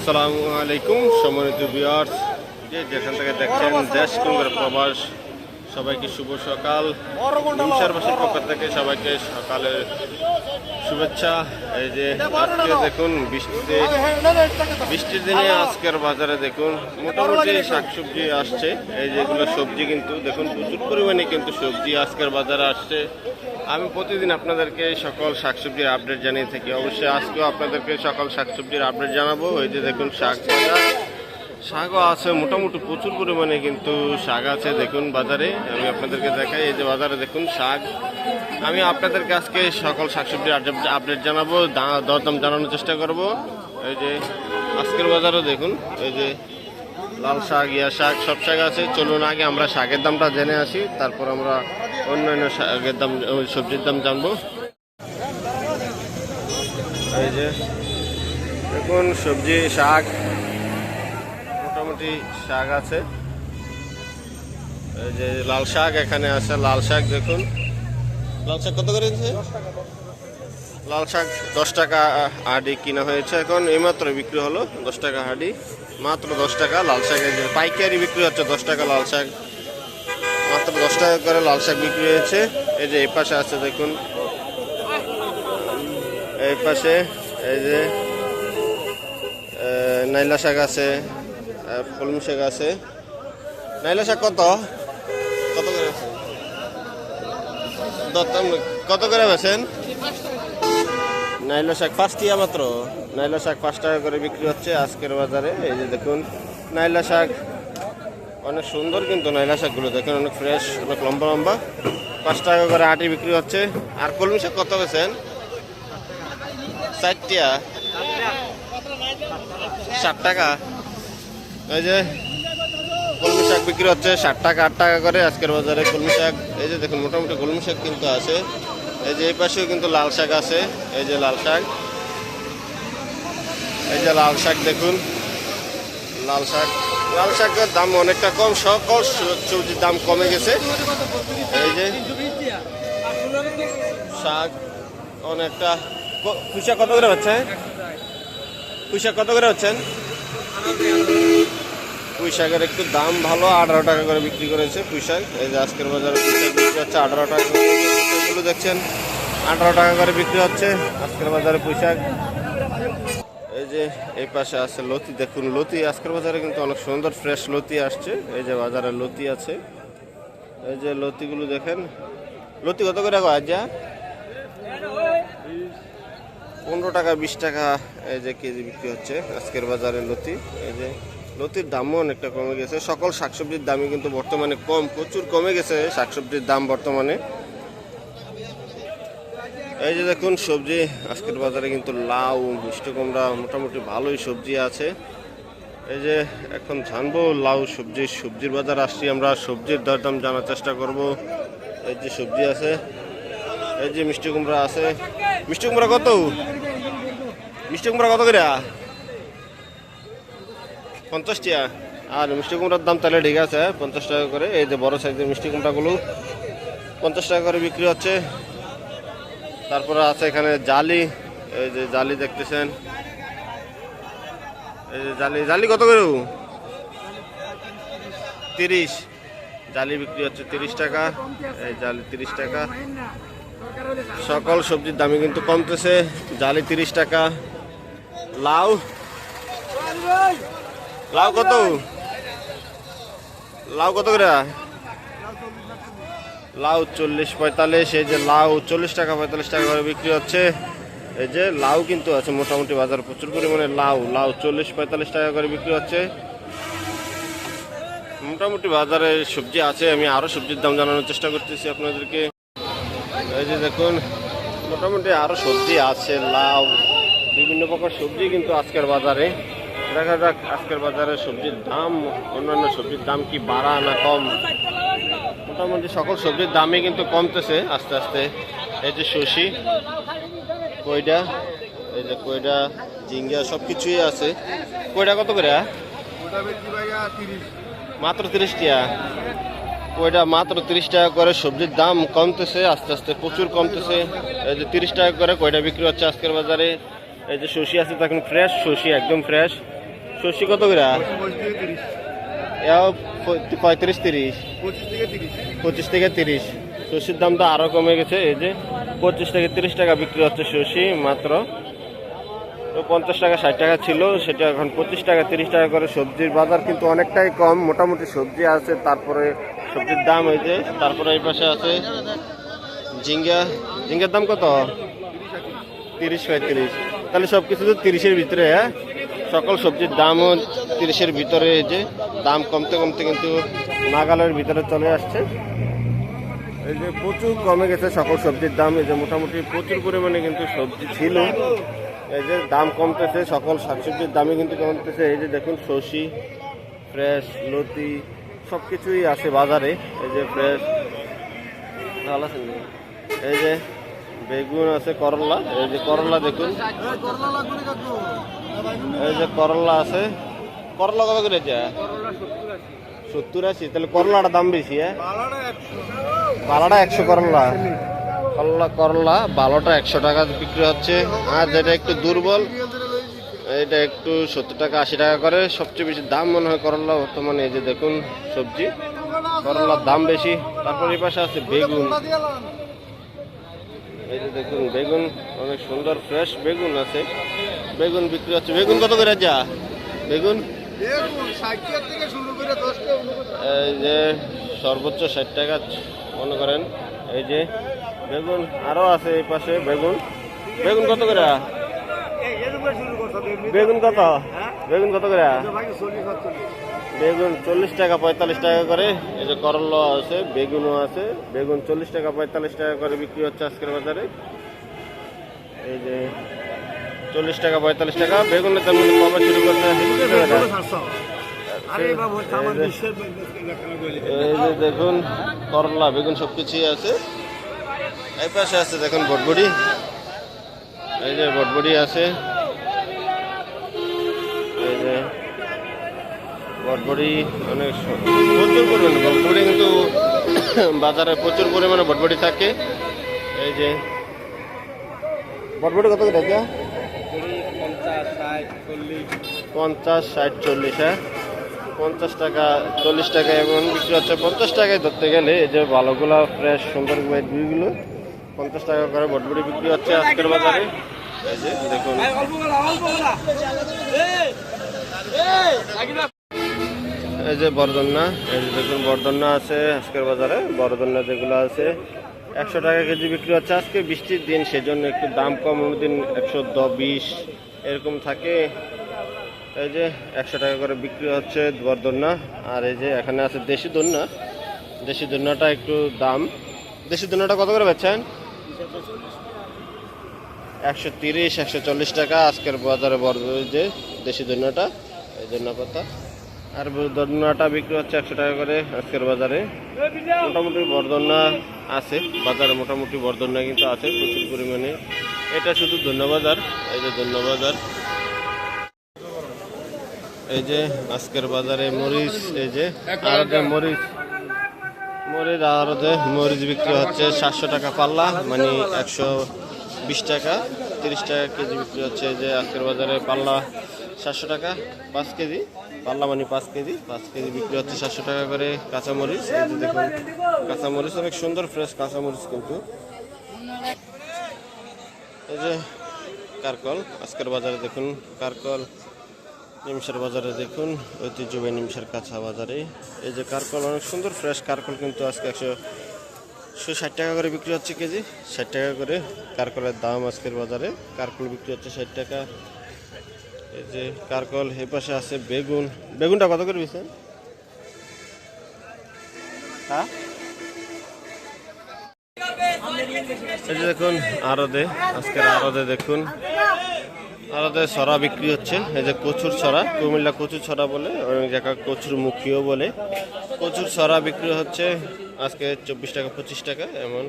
আসসালামু আলাইকুম সম্মানিত ভিউয়ার্স, যেখান থেকে দেখছেন দেশ কিংবা প্রবাস, সবাইকে শুভ সকাল। নিমসার বাসের পক্ষ থেকে সবাইকে সকালের শুভেচ্ছা। এই যে আজকে দেখুন বৃষ্টির দিনে আজকের বাজারে দেখুন মোটামুটি শাকসবজি আসছে। এই যেগুলো সবজি কিন্তু দেখুন প্রচুর পরিমাণে কিন্তু সবজি আজকের বাজারে আসছে। আমি প্রতিদিন আপনাদেরকে সকল শাকসবজির আপডেট জানিয়ে থাকি, অবশ্যই আজকেও আপনাদেরকে সকল শাকসবজির আপডেট জানাবো। এই যে দেখুন শাক বাজার, শাকও আছে মোটামুটি প্রচুর পরিমাণে কিন্তু শাক আছে দেখুন বাজারে। আমি আপনাদেরকে দেখাই, এই যে বাজারে দেখুন শাক। আমি আপনাদেরকে আজকে সকল শাকসবজির আপডেট জানাবো, দরদাম জানানোর চেষ্টা করব। এই যে আজকের বাজারও দেখুন, এই যে লাল শাক, ইয়া শাক, সব শাক আছে। চলুন আগে আমরা শাকের দামটা জেনে আসি, তারপর আমরা অন্যান্য শাকের দাম, সবজির দাম জানবো। এই যে দেখুন সবজি, শাক, মোটামুটি শাক আছে। এই যে লাল শাক এখানে আছে, লাল শাক দেখুন। লাল শাক কত করে দিচ্ছে? লাল শাক 10 টাকা হাঁড়ি কিনা হয়েছে, এখন এইমাত্র বিক্রি হলো 10 টাকা হাঁড়ি, মাত্র 10 টাকা। লাল শাকের যে পাইকারি বিক্রি হচ্ছে 10 টাকা, লাল শাক মাত্র 10 টাকা করে লাল শাক বিক্রি হয়েছে। এই যে এই পাশে আছে দেখুন, এই পাশে এই যে নাইলা শাক আছে, কলমি শাক আছে। নাইলা শাক কত কত করে কত করে বেছেন? নাইলা শাক 5 টাকা মাত্র। নাইলা শাক 5 টাকা করে বিক্রি হচ্ছে আজকের বাজারে। এই যে দেখুন নাইলা শাক অনেক সুন্দর, কিন্তু নাইলা শাকগুলো দেখুন অনেক ফ্রেশ, অনেক লম্বা লম্বা। 5 টাকা করে আটি বিক্রি হচ্ছে। আর কলমি শাক কত বেছেন? 60 টাকা, 60 টাকা। এই যে কলমি শাক বিক্রি হচ্ছে 60 টাকা, 8 টাকা করে আজকের বাজারে কলমি শাক। এই যে দেখুন মোটামুটি কলমি শাক কিন্তু আছে। এই যে এই পাশেও কিন্তু লাল শাক আছে। এই যে লাল শাক, এই যে লাল শাক দেখুন, লাল শাক। লাল শাকের দাম অনেকটা কম, সকল সবজির দাম কমে গেছে। এই যে শাক অনেকটা। পুঁইশাক কত করে হচ্ছে? পুঁইশাক কত করে হচ্ছেন? পুঁইশাকের একটু দাম ভালো, 18 টাকা করে বিক্রি করেছে পুঁইশাক। এই যে আজকের বাজারে পুঁইশাক বিক্রি হচ্ছে 18 টাকা করে। এগুলো দেখছেন 18 টাকা করে বিক্রি হচ্ছে আজকের বাজারে পুঁইশাক। এই যে এই পাশে আছে লতি দেখুন, লতি আজকের বাজারে কিন্তু অনেক সুন্দর ফ্রেশ লতি আসছে। এই যে বাজারে লতি আছে, এই যে লতিগুলো দেখেন। লতি কত করে যা? 15 টাকা, 20 টাকা এই যে কেজি বিক্রি হচ্ছে আজকের বাজারে লতি। এই যে লতির দামও অনেকটা কমে গেছে। সকল শাকসবজির দামই কিন্তু বর্তমানে কম, প্রচুর কমে গেছে শাকসবজির দাম বর্তমানে। এই যে দেখুন সবজি আজকের বাজারে কিন্তু লাউ, মিষ্টি কুমড়া, মোটামুটি ভালোই সবজি আছে। এই যে এখন জানবো লাউ সবজির বাজার আসছি আমরা, সবজির দরদাম জানার চেষ্টা করব। এই যে সবজি আছে, এই যে মিষ্টি কুমড়া আছে। মিষ্টি কুমড়া কত? মিষ্টি কুমড়া কত করে? 50 টাকা। আর মিষ্টি কুমড়ার দাম তাহলে ঠিক আছে, 50 টাকা করে। এই যে বড় সাইজের মিষ্টি কুমড়াগুলো 50 টাকা করে বিক্রি হচ্ছে। তারপরে আছে এখানে জালি, এই যে জালি দেখতেছেন। এই যে জালি, জালি কত করে? 30। জালি বিক্রি হচ্ছে 30 টাকা। এই জালি 30 টাকা। সকল সবজির দামই কিন্তু কমতেছে। জালি 30 টাকা। লাউ, লাউ কত? লাউ কত করে? লাউ 40-45। এই যে লাউ 40 টাকা, 45 টাকা করে বিক্রি হচ্ছে। এই যে লাউ কিন্তু আছে মোটামুটি বাজার প্রচুর পরিমাণে লাউ 40-45 টাকা করে বিক্রি হচ্ছে। মোটামুটি বাজারে সবজি আছে। আমি আরো সবজির দাম জানানোর চেষ্টা করতেছি আপনাদেরকে। এই যে দেখুন মোটামুটি আরো সবজি আছে, লাউ, বিভিন্ন প্রকার সবজি কিন্তু আজকের বাজারে। দেখা যাক আজকের বাজারে সবজির দাম, অন্যান্য সবজির দাম কি বাড়া না কম। মোটামুটি সকল সবজির দামই কিন্তু কমতেছে আস্তে আস্তে। এই যে শসি, কইডা, এই যে কইডা, ঝিঙ্গা, সব কিছুই আছে। কইডা কত করে? মাত্র 30 টাকা। কইডা মাত্র 30 টাকা করে। সবজির দাম কমতেছে আস্তে আস্তে, প্রচুর কমতেছে। এই যে 30 টাকা করে কইডা বিক্রি হচ্ছে আজকের বাজারে। এই যে শসি আছে, তখন ফ্রেশ শসি, একদম ফ্রেশ। শস্য কত করে? 35-30, 25 থেকে 30। শস্যের দাম তো আরো কমে গেছে, এই যে 25 থেকে 30 টাকা বিক্রি হচ্ছে শস্য মাত্র। তো 50 টাকা 60 টাকা ছিল, সেটা এখন 25 টাকা 30 টাকা করে। সবজির বাজার কিন্তু অনেকটাই কম, মোটামুটি সবজি আছে। তারপরে সবজির দাম এই যে, তারপরে এই পাশে আছে ঝিঙ্গার দাম কত? 30-35। তাহলে সব কিছু তো 30-এর ভিতরে। হ্যাঁ, সকল সবজির দামও 30-এর ভিতরে। এই যে দাম কমতে কমতে কিন্তু নাগালের ভিতরে চলে আসছে। এই যে প্রচুর কমে গেছে সকল সবজির দাম। এই যে মোটামুটি প্রচুর পরিমাণে কিন্তু সবজি ছিল, এই যে দাম কমতেছে, সকল শাকসবজির দামই কিন্তু কমতেছে। এই যে দেখুন সবজি ফ্রেশ, লতি সব কিছুই আছে বাজারে। এই যে ফ্রেশ, ভালো আছে। এই যে বেগুন আছে, করলা, এই যে করলা দেখুন, এই যে করলা আছে। করলা কত করে? 70-80। তাহলে করলাটা দাম বেশি। হ্যাঁ, বালাটা 100 করলা, করলা বালোটা 100 টাকা বিক্রি হচ্ছে। আর যেটা একটু দুর্বল এটা একটু 70 টাকা 80 টাকা করে। সবচেয়ে বেশি দাম মনে হয় করলা বর্তমানে। এই যে দেখুন সবজি, করলার দাম বেশি। তারপর এই পাশে আছে বেগুন, এই যে দেখুন বেগুন, অনেক সুন্দর ফ্রেশ বেগুন আছে। বেগুন বিক্রি হচ্ছে। বেগুন কত করে? বেগুন এই যে সর্বোচ্চ 60 টাকা মনে করেন। এই যে বেগুন আরো আছে এই পাশে। বেগুন কত করে? বেগুন কত করে? বেগুন 40 টাকা 45 টাকা করে। এই যে করলা আছে, বেগুনও আছে। বেগুন 40 টাকা 45 টাকা করে বিক্রি হচ্ছে আজকের বাজারে। এই যে 40 টাকা 45 টাকা বেগুনের দাম কমে শুরু করতে। এই যে দেখুন করলা, বেগুন সবকিছুই আছে। এই পাশে আছে দেখুন বটবড়ি, এই যে বটবড়ি আছে। এই যে বটবড়ি অনেক প্রচুর পরিমাণে বটবড়ি কিন্তু বাজারে প্রচুর পরিমাণে বটবড়ি থাকে। এই যে বটবড়ি কত করে? 50-60-40। হ্যাঁ, 50 টাকা 40 টাকা এমন বিক্রি হচ্ছে। 50 টাকায় ধরতে গেলে এই যে ভালোগুলা ফ্রেশ সুন্দর গুলো 50 টাকা করে বটবড়ি বিক্রি হচ্ছে আজকের বাজারে। এই যে দেখুন এই যে বরদন্না, এই যে দেখুন বরদন্না আছে আজকের বাজারে। বরদন্না যেগুলো আছে 100 টাকা কেজি বিক্রি হচ্ছে। আজকে বৃষ্টির দিন, সেজন্য একটু দাম কম। অন্যদিন 110-20 এরকম থাকে। এই যে 100 টাকা করে বিক্রি হচ্ছে বরদন্না। আর এই যে এখানে আছে দেশি দন্না। দেশি দন্নাটা একটু দাম। দেশি দন্নাটা কত করে বেচছেন? 130-140 টাকা আজকের বাজারে যে দেশি দন্নাটা, এই দন্না পাতা। আর বরদন্নাটা বিক্রি হচ্ছে 100 টাকা করে আজকের বাজারে। মোটামুটি বরদন্না আছে বাজারে, মোটামুটি বরদন্না কিন্তু আছে প্রচুর পরিমাণে। এটা শুধু দন্না বাজার। এই যে দন্না বাজার, এই যে আজকের বাজারে মরিচ, এই যে আরতে মরিচ আরতে মরিচ বিক্রি হচ্ছে 700 টাকা পাল্লা, মানে 120 টাকা 30 টাকা কেজি বিক্রি হচ্ছে। এই যে আজকের বাজারে পাল্লা 700 টাকা 5 কেজি পাল্লা, মানে 5 কেজি বিক্রি হচ্ছে 700 টাকা করে। কাঁচামরিচ, এই যে দেখুন কাঁচামরিচ অনেক সুন্দর ফ্রেশ কাঁচামরিচ কিন্তু। এই যে কারকল আজকের বাজারে দেখুন, কারকল নিমসার বাজারে দেখুন, ঐতিহ্যবাহী নিমসার কাঁচা বাজারে। এই যে কারকল অনেক সুন্দর ফ্রেশ কারকল কিন্তু আজকে 160 টাকা করে বিক্রি হচ্ছে কেজি। 60 টাকা করে কারকলের দাম আজকের বাজারে। কারকল বিক্রি হচ্ছে 60 টাকা। এই যে কারকল। এই পাশে আছে বেগুন। বেগুনটা কত করে বেচেন? হ্যাঁ, এই যে দেখুন আরদে, আজকের আরদে দেখুন আরদে ছড়া বিক্রি হচ্ছে। এই যে কচুর ছড়া, কুমিল্লা কচুর ছড়া বলে, অনেক জায়গায় কচুর মুখিও বলে। কচুর ছড়া বিক্রি হচ্ছে আজকে 24 টাকা 25 টাকা এমন।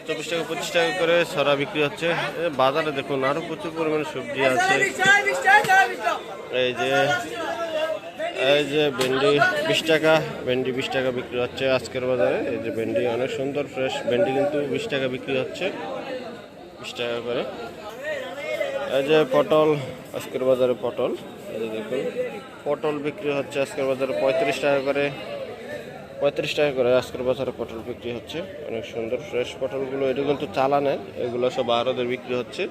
24 টাকা 25 টাকা করে ছড়া বিক্রি হচ্ছে। বাজারে দেখুন আরো প্রচুর পরিমাণে সবজি আছে। এই যে ভেন্ডি 20 টাকা, ভেন্ডি 20 টাকা বিক্রি হচ্ছে আজকের বাজারে। এই যে ভেন্ডি অনেক সুন্দর ফ্রেশ ভেন্ডি কিন্তু 20 টাকা বিক্রি হচ্ছে, 20 টাকা করে। এই যে পটল, আজকের বাজারে পটল, এই যে দেখুন পটল বিক্রি হচ্ছে আজকের বাজারে 35 টাকা করে, 35 টাকা করে আজকের বাজারে পটল বিক্রি হচ্ছে। অনেক সুন্দর ফ্রেশ পটলগুলো, এটা কিন্তু চালানের, এগুলো সব আড়তে বিক্রি হচ্ছে।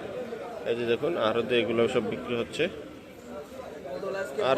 এই যে দেখুন আড়তে এগুলো সব বিক্রি হচ্ছে। আর